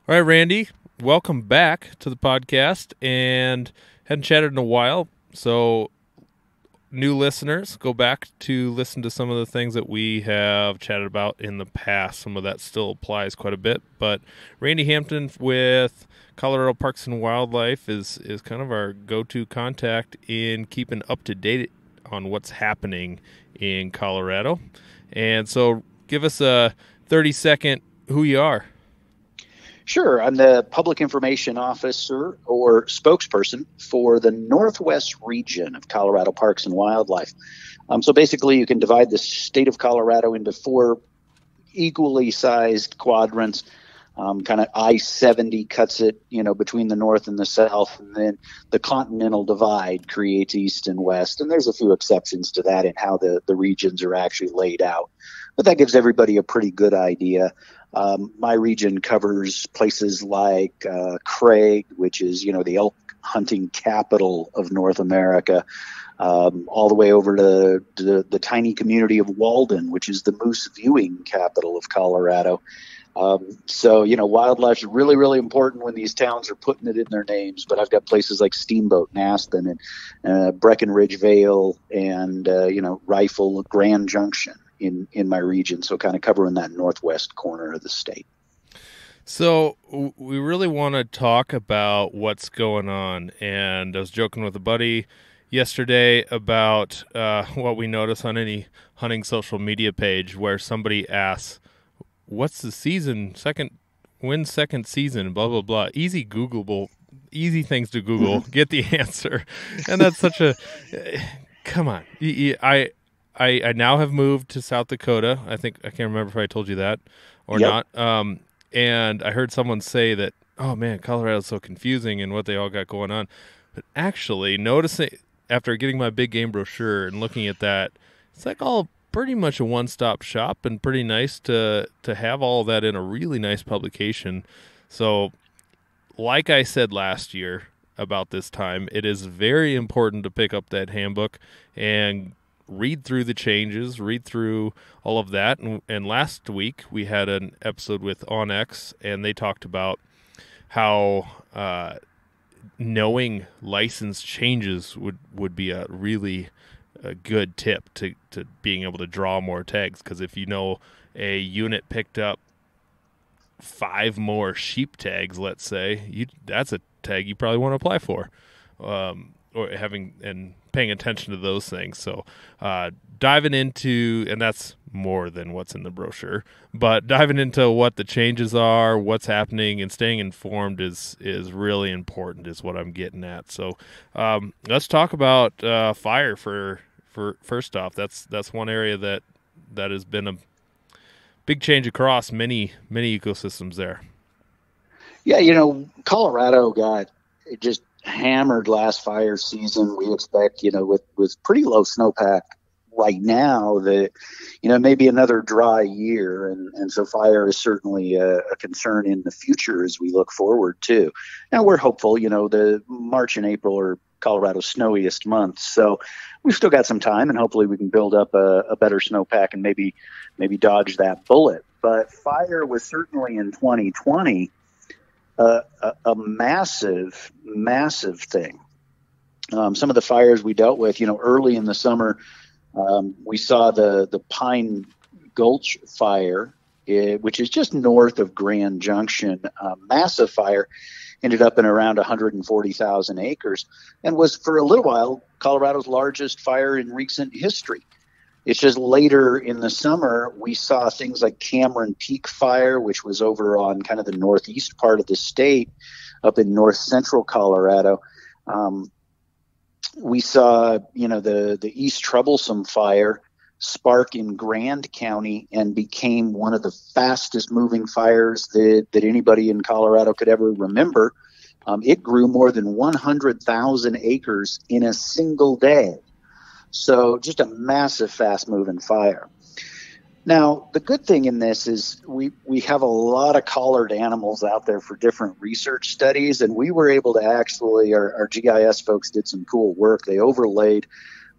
All right, Randy, welcome back to the podcast, and hadn't chatted in a while. So, new listeners, go back to listen to some of the things that we have chatted about in the past. Some of that still applies quite a bit, but Randy Hampton with Colorado Parks and Wildlife is kind of our go-to contact in keeping up to date on what's happening in Colorado. And so, give us a 30-second who you are. Sure. I'm the public information officer or spokesperson for the Northwest region of Colorado Parks and Wildlife. So basically, you can divide the state of Colorado into four equally sized quadrants. Kind of I-70 cuts it, between the north and the south, and then the continental divide creates east and west. And there's a few exceptions to that in how the regions are actually laid out. But that gives everybody a pretty good idea. My region covers places like Craig, which is, the elk hunting capital of North America, all the way over to the tiny community of Walden, which is the moose viewing capital of Colorado. So, wildlife is really, really important when these towns are putting it in their names. But I've got places like Steamboat and Aspen and Breckenridge Vale and, Rifle, Grand Junction in my region. So kind of covering that northwest corner of the state. So we really want to talk about what's going on. And I was joking with a buddy yesterday about what we notice on any hunting social media page where somebody asks, what's the season, when's second season, blah, blah, blah. Easy things to Google, get the answer. And that's such a, come on. I now have moved to South Dakota. I can't remember if I told you that or Yep. not. And I heard someone say that, oh man, Colorado's so confusing and what they all got going on. But actually noticing after getting my big game brochure and looking at that, it's like all pretty much a one-stop shop and pretty nice to have all of that in a really nice publication. So like I said last year about this time, it is very important to pick up that handbook and read through the changes, read through all of that. And last week we had an episode with OnX, and they talked about how knowing license changes would be a really good tip to being able to draw more tags. Because if you know a unit picked up 5 more sheep tags, let's say, that's a tag you probably want to apply for. Or paying attention to those things. So diving into, and that's more than what's in the brochure, but diving into what the changes are, what's happening, and staying informed is really important, is what I'm getting at. So let's talk about fire for first off. That's one area that has been a big change across many ecosystems there. Yeah, Colorado got just hammered last fire season. We expect, with pretty low snowpack right now, that, maybe another dry year. And so fire is certainly a concern in the future as we look forward to. Now we're hopeful, the March and April are Colorado's snowiest months. So we've still got some time, and hopefully we can build up a better snowpack and maybe dodge that bullet. But fire was certainly in 2020 a massive thing. Some of the fires we dealt with, early in the summer, we saw the Pine Gulch fire, which is just north of Grand Junction. Massive fire, ended up in around 140,000 acres, and was for a little while Colorado's largest fire in recent history. It's just later in the summer, we saw things like Cameron Peak Fire, which was over on kind of the northeast part of the state, up in north central Colorado. We saw, the East Troublesome Fire spark in Grand County and became one of the fastest moving fires that anybody in Colorado could ever remember. It grew more than 100,000 acres in a single day. So just a massive, fast-moving fire. Now, the good thing in this is we have a lot of collared animals out there for different research studies, and we were able to actually, our GIS folks did some cool work. They overlaid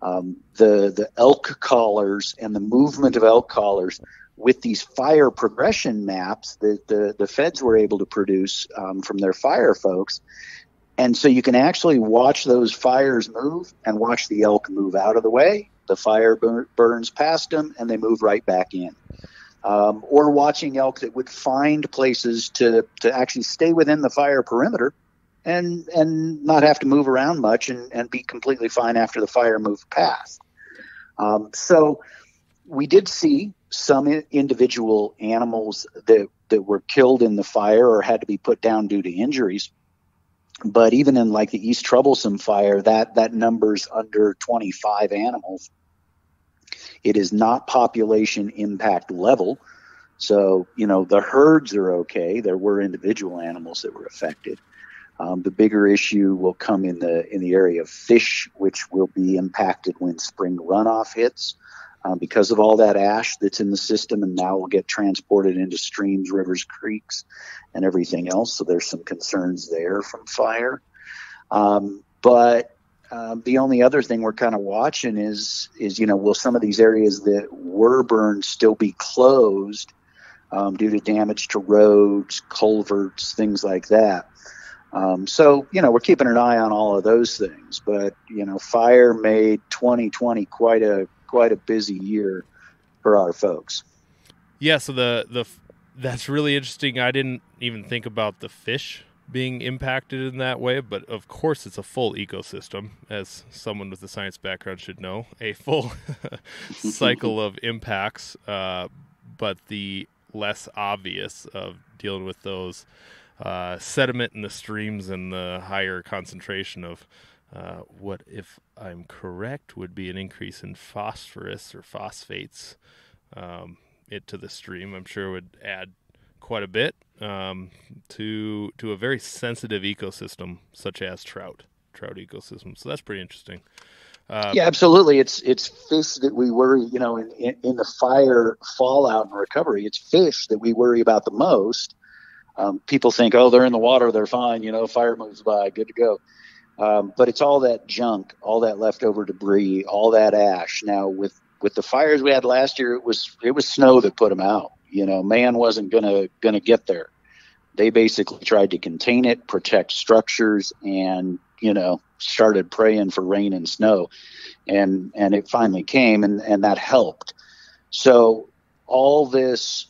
the elk collars and the movement of elk collars with these fire progression maps that the feds were able to produce from their fire folks. And so you can actually watch those fires move and watch the elk move out of the way. The fire burns past them and they move right back in. Or watching elk that would find places to actually stay within the fire perimeter and not have to move around much and be completely fine after the fire moved past. So we did see some individual animals that were killed in the fire or had to be put down due to injuries. But even in like the East Troublesome fire, that number's under 25 animals. It is not population impact level. So, the herds are okay. There were individual animals that were affected. The bigger issue will come in the area of fish, which will be impacted when spring runoff hits because of all that ash that's in the system, and now will get transported into streams, rivers, creeks, and everything else. So there's some concerns there from fire. But the only other thing we're kind of watching is will some of these areas that were burned still be closed due to damage to roads, culverts, things like that. So we're keeping an eye on all of those things. But fire made 2020 quite a busy year for our folks. Yeah, so that's really interesting. I didn't even think about the fish being impacted in that way, but of course it's a full ecosystem, as someone with a science background should know, a full cycle of impacts, but the less obvious of dealing with those sediment in the streams and the higher concentration of what, if I'm correct, would be an increase in phosphorus or phosphates to the stream. I'm sure would add quite a bit to a very sensitive ecosystem such as trout ecosystem. So that's pretty interesting. Yeah, absolutely. It's fish that we worry, in the fire fallout and recovery. It's fish that we worry about the most. People think, oh, they're in the water, they're fine. Fire moves by, good to go. But it's all that junk, all that leftover debris, all that ash. Now, with the fires we had last year, it was snow that put them out. Man wasn't gonna get there. They basically tried to contain it, protect structures, and started praying for rain and snow, and it finally came, and that helped. So all this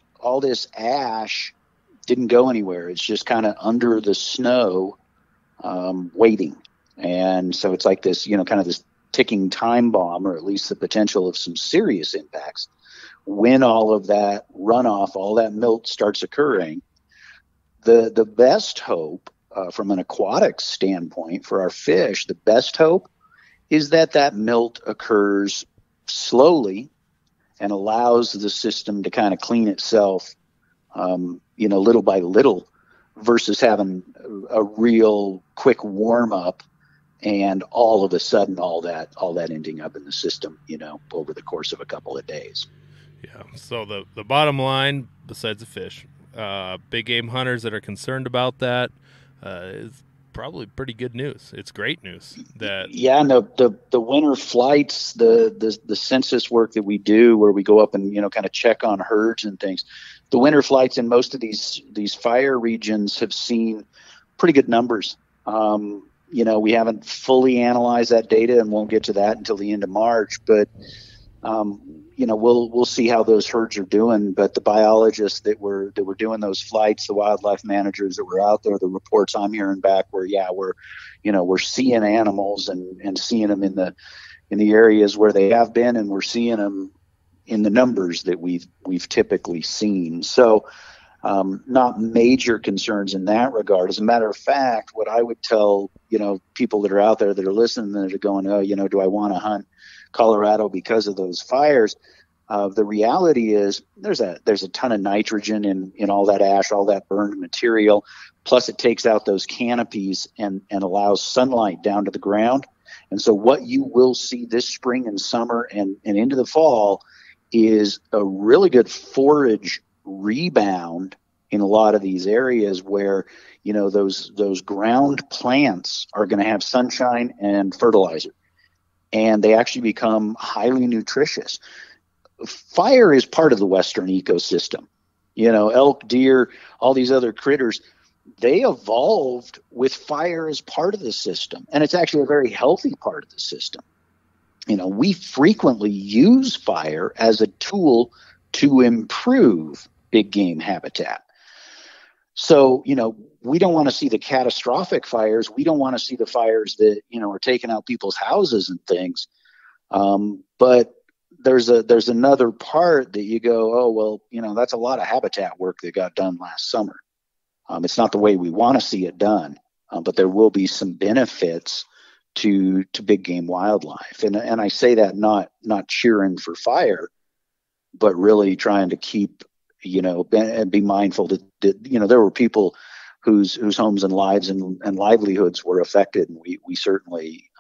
ash didn't go anywhere. It's just kind of under the snow, waiting. And so it's like this, kind of this ticking time bomb, or at least the potential of some serious impacts. When all of that runoff, all that milt starts occurring, the best hope from an aquatic standpoint for our fish, the best hope is that milt occurs slowly and allows the system to kind of clean itself, little by little, versus having a real quick warm up and all of a sudden all that ending up in the system, over the course of a couple of days. Yeah. So the bottom line, besides the fish, big game hunters that are concerned about that is probably pretty good news. It's great news. And the winter flights, the census work that we do, where we go up and kind of check on herds and things. The winter flights in most of these fire regions have seen pretty good numbers. We haven't fully analyzed that data and won't get to that until the end of March, but we'll see how those herds are doing. But the biologists that were doing those flights, the wildlife managers that were out there, the reports I'm hearing back were, we're seeing animals and seeing them in the areas where they have been, and we're seeing them in the numbers that we've typically seen. So not major concerns in that regard. As a matter of fact, what I would tell people that are out there that are listening, that are going, oh, do I want to hunt Colorado because of those fires? The reality is there's a ton of nitrogen in all that ash, all that burned material. Plus, it takes out those canopies and allows sunlight down to the ground. And so what you will see this spring and summer and into the fall is a really good forage rebound in a lot of these areas where those ground plants are going to have sunshine and fertilizer, and they actually become highly nutritious. fire is part of the Western ecosystem. Elk, deer, all these other critters, they evolved with fire as part of the system. And it's actually a very healthy part of the system. We frequently use fire as a tool to improve big game habitat. So, we don't want to see the catastrophic fires. We don't want to see the fires that, are taking out people's houses and things. But there's another part that you go, oh, well, that's a lot of habitat work that got done last summer. It's not the way we want to see it done, but there will be some benefits to big game wildlife. And I say that not cheering for fire, but really trying to keep, and be mindful that there were people whose homes and lives and livelihoods were affected. And we certainly,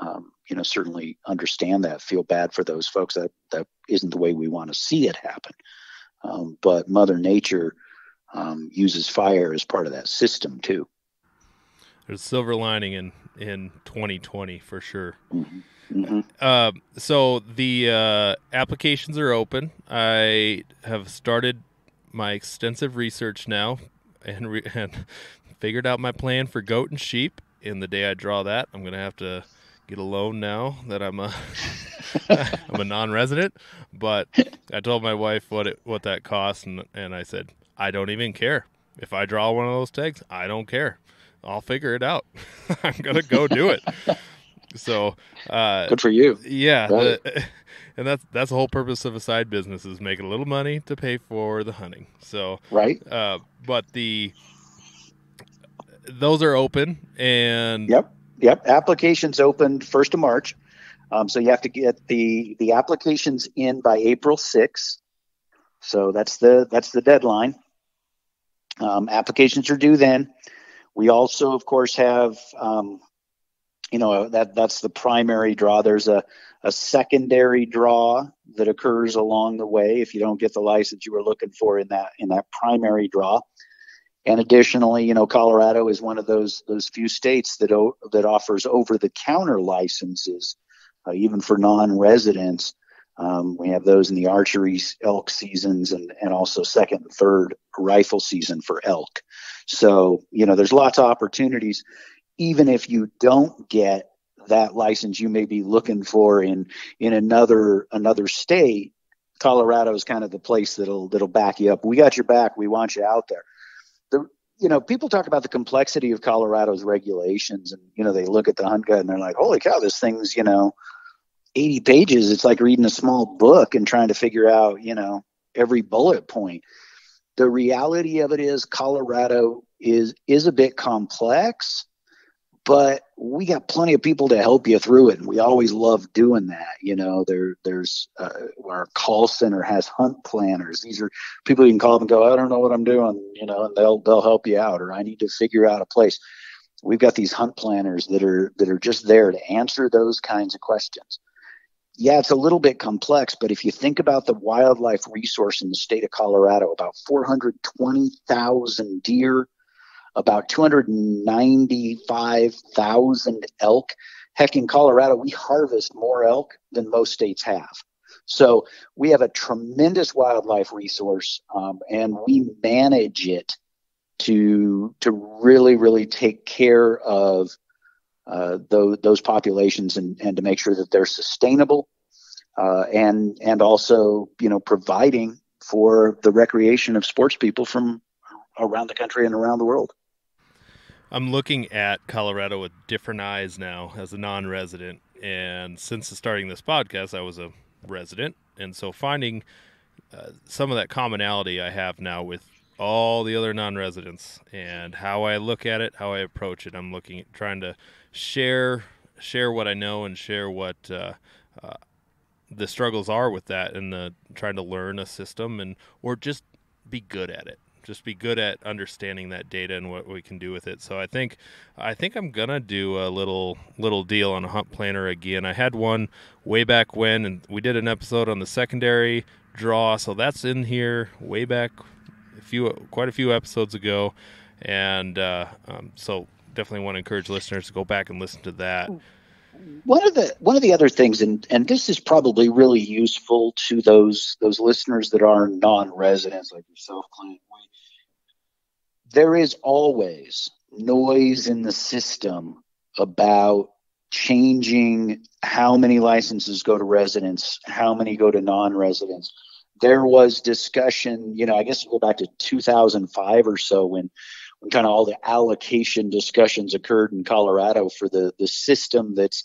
certainly understand that, feel bad for those folks. That isn't the way we want to see it happen. But Mother Nature uses fire as part of that system too. There's a silver lining in 2020 for sure. Mm-hmm. Mm-hmm. So the applications are open. I have started my extensive research now and figured out my plan for goat and sheep. In the day I draw that, I'm going to have to get a loan now that I'm a I'm a non-resident. But I told my wife what that costs, and I said, I don't even care. If I draw one of those tags, I don't care. I'll figure it out. I'm going to go do it. So good for you. Yeah. Right. And that's the whole purpose of a side business, is making a little money to pay for the hunting. So, right. But those are open, and Yep. Applications opened 1st of March. So you have to get the applications in by April 6th. So that's the deadline. Applications are due then. We also, of course, have, that's the primary draw. There's a secondary draw that occurs along the way if you don't get the license you were looking for in that primary draw. And additionally, Colorado is one of those few states that offers over-the-counter licenses, even for non-residents. We have those in the archery elk seasons and also second and third rifle season for elk. So, there's lots of opportunities. Even if you don't get that license you may be looking for in another state, Colorado is kind of the place that'll back you up. We got your back. We want you out there. People talk about the complexity of Colorado's regulations, and, they look at the hunt guide and they're like, holy cow, this thing's, 80 pages. It's like reading a small book and trying to figure out, every bullet point. The reality of it is Colorado is a bit complex, but we got plenty of people to help you through it. And we always love doing that. There's our call center has hunt planners. These are people you can call up and go, I don't know what I'm doing, and they'll help you out, or I need to figure out a place. We've got these hunt planners that are just there to answer those kinds of questions. Yeah, it's a little bit complex, but if you think about the wildlife resource in the state of Colorado, about 420,000 deer, about 295,000 elk. Heck, in Colorado, we harvest more elk than most states have. So we have a tremendous wildlife resource, and we manage it to really, really take care of those populations and to make sure that they're sustainable, and also, providing for the recreation of sports people from around the country and around the world. I'm looking at Colorado with different eyes now as a non-resident, and since starting this podcast, I was a resident, and so finding some of that commonality I have now with all the other non-residents and how I look at it, how I approach it. I'm trying to share what I know and share what the struggles are with that, and trying to learn a system or just be good at it. Just be good at understanding that data and what we can do with it. So I think I'm gonna do a little deal on a hunt planner again. I had one way back when, and we did an episode on the secondary draw, so that's in here way back quite a few episodes ago, and so definitely want to encourage listeners to go back and listen to that. One of the other things, and this is probably really useful to those listeners that are non-residents like yourself, Clint. There is always noise in the system about changing how many licenses go to residents, how many go to non-residents. There was discussion, I guess go back to 2005 or so when kind of all the allocation discussions occurred in Colorado for the system that's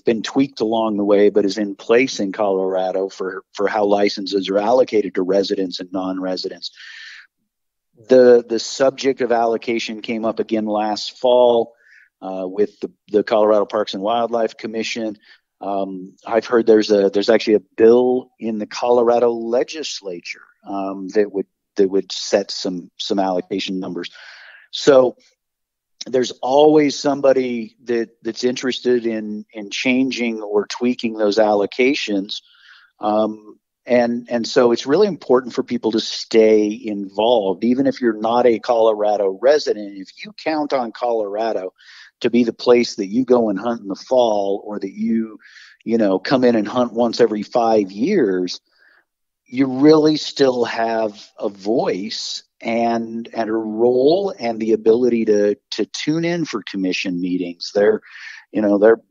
been tweaked along the way, but is in place in Colorado for how licenses are allocated to residents and non-residents. The subject of allocation came up again last fall with the Colorado Parks and Wildlife Commission. I've heard there's actually a bill in the Colorado legislature that would set some allocation numbers. So there's always somebody that's interested in changing or tweaking those allocations. And so it's really important for people to stay involved, even if you're not a Colorado resident. If you count on Colorado to be the place that you go and hunt in the fall, or that you come in and hunt once every 5 years, you really still have a voice and a role and the ability to tune in for commission meetings.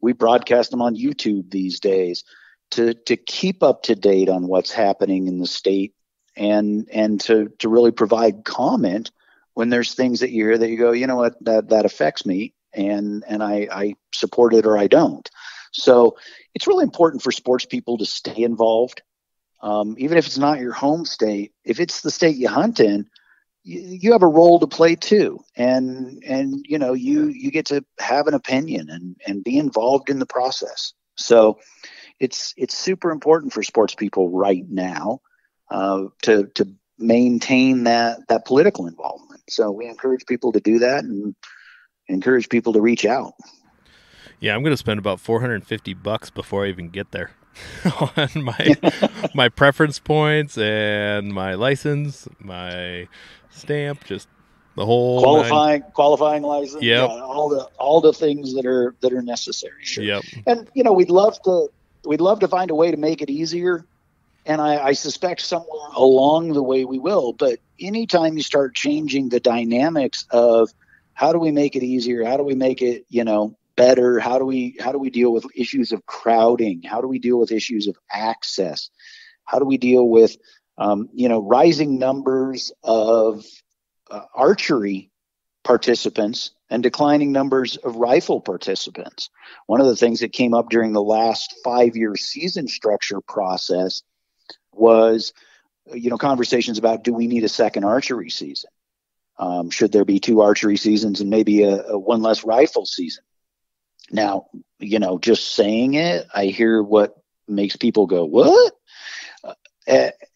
We broadcast them on YouTube these days to keep up to date on what's happening in the state and to really provide comment when there's things that you hear that you go, you know what, that affects me and I support it or I don't. So it's really important for sports people to stay involved. Even if it's not your home state, if it's the state you hunt in, you have a role to play too. And you get to have an opinion and be involved in the process. So it's super important for sports people right now to maintain that political involvement. So we encourage people to do that and encourage people to reach out. Yeah, I'm going to spend about $450 before I even get there on my preference points and my license, my stamp, just the whole qualifying license. Yep. Yeah, all the things that are necessary. Sure. Yep. And we'd love to find a way to make it easier. And I suspect somewhere along the way we will. But anytime you start changing the dynamics of how do we make it easier, how do we make it better, how do we deal with issues of crowding, how do we deal with issues of access, how do we deal with rising numbers of archery participants and declining numbers of rifle participants. One of the things that came up during the last 5-year season structure process was, conversations about, do we need a second archery season? Should there be 2 archery seasons and maybe a one less rifle season? Now, just saying it, I hear what makes people go, what?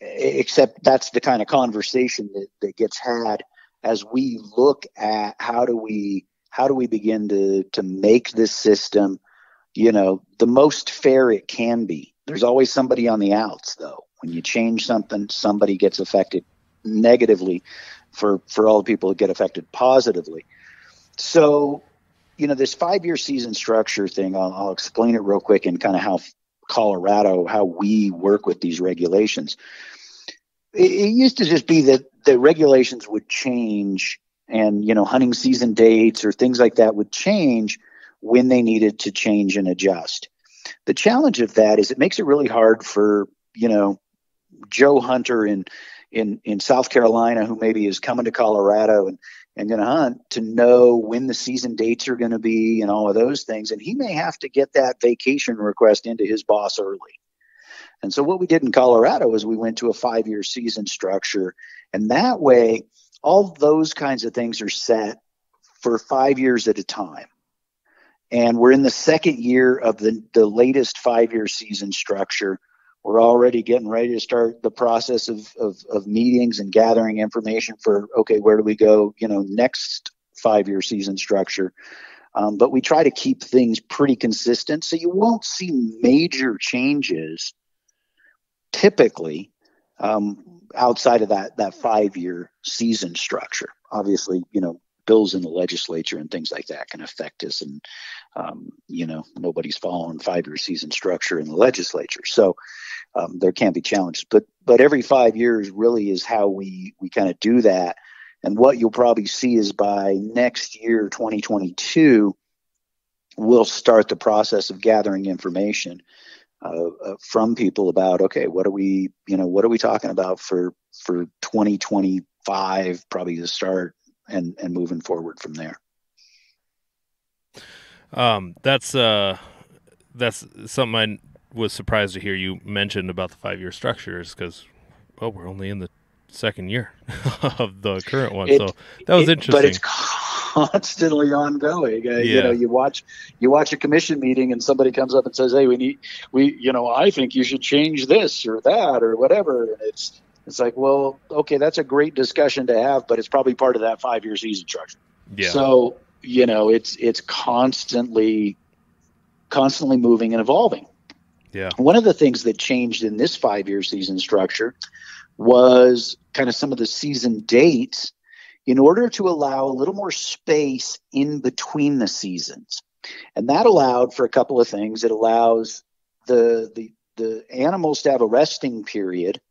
Except that's the kind of conversation that gets had as we look at how do we begin to make this system, the most fair it can be. There's always somebody on the outs, though. When you change something, somebody gets affected negatively for all the people that get affected positively. So, this 5-year season structure thing, I'll explain it real quick and kind of how we work with these regulations. It used to just be that the regulations would change and, hunting season dates or things like that would change when they needed to change and adjust. The challenge of that is it makes it really hard for, Joe Hunter in South Carolina, who maybe is coming to Colorado and going to hunt, to know when the season dates are going to be and all of those things. And he may have to get that vacation request into his boss early. And so what we did in Colorado is we went to a 5-year season structure. And that way, all those kinds of things are set for 5 years at a time. And we're in the second year of the latest 5-year season structure. We're already getting ready to start the process of meetings and gathering information for, okay, where do we go, next 5-year season structure. But we try to keep things pretty consistent. So you won't see major changes typically outside of that 5-year season structure. Obviously, bills in the legislature and things like that can affect us. And, nobody's following 5-year season structure in the legislature. So there can be challenges. But every 5 years really is how we kind of do that. And what you'll probably see is by next year, 2022, we'll start the process of gathering information from people about, okay, what are we talking about for 2025, probably to start and moving forward from there. That's something I was surprised to hear you mention about the 5-year structures, because, we're only in the second year of the current one. So that was interesting. But it's constantly ongoing. You watch a commission meeting and somebody comes up and says, "Hey, I think you should change this or that or whatever." And it's like, well, okay, that's a great discussion to have, but it's probably part of that 5-year season structure. Yeah. So, it's constantly moving and evolving. Yeah. One of the things that changed in this 5-year season structure was kind of some of the season dates in order to allow a little more space in between the seasons. And that allowed for a couple of things. It allows the animals to have a resting period.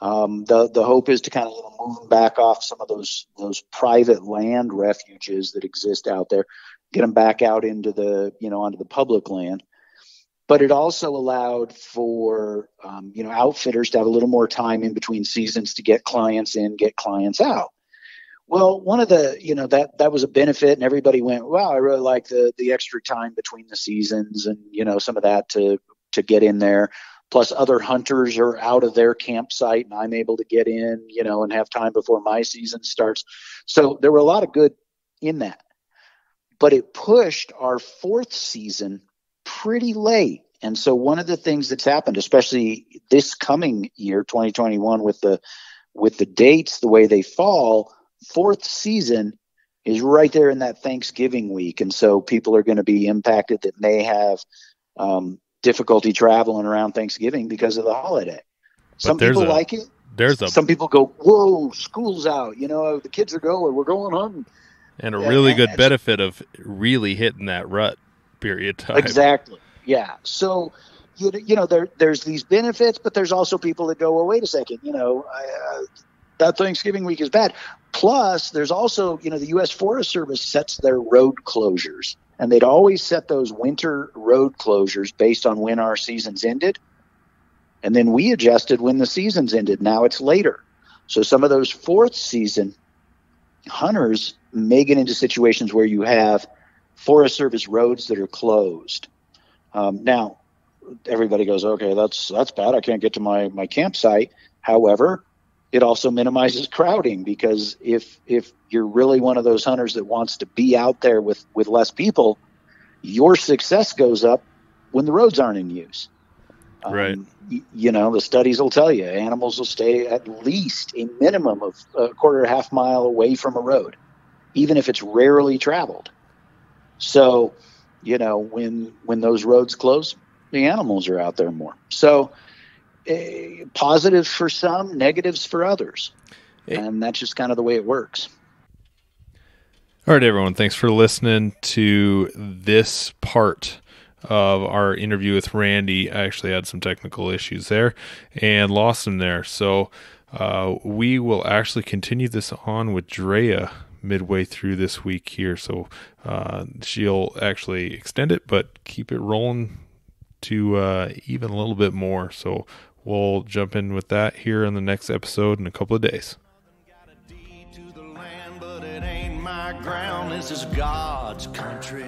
The hope is to kind of move them back off some of those private land refuges that exist out there, get them back out into onto the public land. But it also allowed for, outfitters to have a little more time in between seasons to get clients in, get clients out. Well, one of the, that was a benefit, and everybody went, wow, I really like the extra time between the seasons and, some of that to get in there. Plus other hunters are out of their campsite and I'm able to get in, and have time before my season starts. So there were a lot of good in that. But it pushed our 4th season pretty late. And so one of the things that's happened, especially this coming year, 2021, with the dates, the way they fall, 4th season is right there in that Thanksgiving week. And so people are going to be impacted that may have difficulty traveling around Thanksgiving because of the holiday. Some people like it. Some people go, whoa, school's out. The kids are going, we're going home. And a really good benefit of really hitting that rut period time. Exactly. Yeah. So, there's these benefits, but there's also people that go, well, wait a second, that Thanksgiving week is bad. Plus, there's also, the U.S. Forest Service sets their road closures, and they'd always set those winter road closures based on when our seasons ended. And then we adjusted when the seasons ended. Now it's later. So some of those 4th season hunters may get into situations where you have Forest Service roads that are closed. Now, everybody goes, okay, that's bad. I can't get to my campsite. However, it also minimizes crowding, because if you're really one of those hunters that wants to be out there with less people, your success goes up when the roads aren't in use. Right. The studies will tell you animals will stay at least a minimum of a quarter or half mile away from a road, even if it's rarely traveled. So, when those roads close, the animals are out there more. So positives for some, negatives for others. And that's just kind of the way it works. All right, everyone. Thanks for listening to this part of our interview with Randy. I actually had some technical issues there and lost him there. So we will actually continue this on with Drea midway through this week here. So she'll actually extend it, but keep it rolling to even a little bit more. So we'll jump in with that here in the next episode in a couple of days. This is God's country.